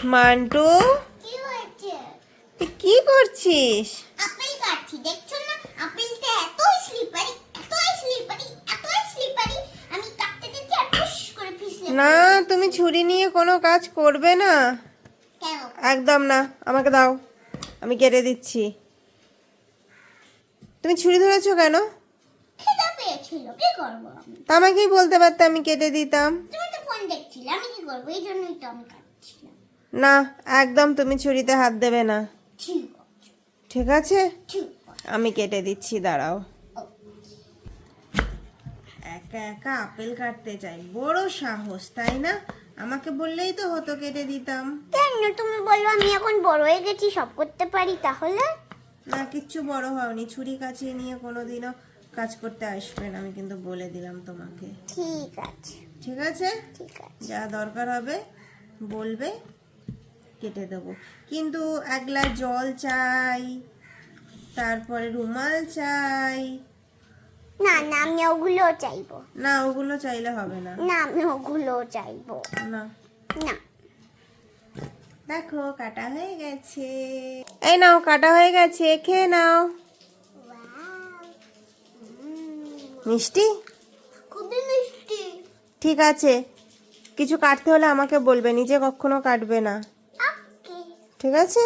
Mantoux, কি হয়েছে? তুই কি করছিস? আপেল কাটছি, দেখছো না? আপেলটা এত স্লিপারি, এত স্লিপারি, এত স্লিপারি। আমি কাটতে দিচ্ছি আর ফুস করে পিছলে না, তুমি ছুরি নিয়ে কোনো কাজ করবে না। কেন? একদম না, আমাকে দাও, আমি কেটে দিচ্ছি। তুমি ছুরি ধরেছো কেন? খিদে পেয়েছিল, কি করবো আমি? তা আমাকেই বলতে পারতে, আমি কেটে দিতাম। তুমি তো ফোন দেখছিলে, আমি কি করবো? এই জন্যই তো আমি কাটছিলাম। না, একদম তুমি ছুরিতে হাত দেবে না। ঠিক আছে, ঠিক আছে, ঠিক আছে। আমি কেটে দিচ্ছি, দাঁড়াও। ও, একা একা আপেল কাটতে চাই, বড় সাহস তাই না? আমাকে বললেই তো হতো, কেটে দিতাম। কেন তুমি বললো আমি এখন বড় হয়ে গেছি, সব করতে পারি? তাহলে না, কিচ্ছু বড় হওনি, ছুরি কাছিয়ে নিয়ে কোনোদিনও কাজ করতে আসবে না, আমি কিন্তু বলে দিলাম তোমাকে। ঠিক আছে, ঠিক আছে, ঠিক আছে। যা দরকার হবে বলবে, কেটে দেবো। কিন্তু এক গ্লাস জল চাই, তারপরে রুমাল চাই। না না, আমি ওগুলো চাইবো। না, ওগুলো চাইলে হবে না। না, আমি ওগুলো চাইবো না, না। দেখো কাটা হয়ে গেছে। এই নাও, কাটা হয়ে গেছে, খেয়ে নাও। মিষ্টি? খুবই মিষ্টি। ঠিক আছে, কিছু কাটতে হলে আমাকে বলবে, নিজে কখনো কাটবে না। ওকে। ঠিক আছে।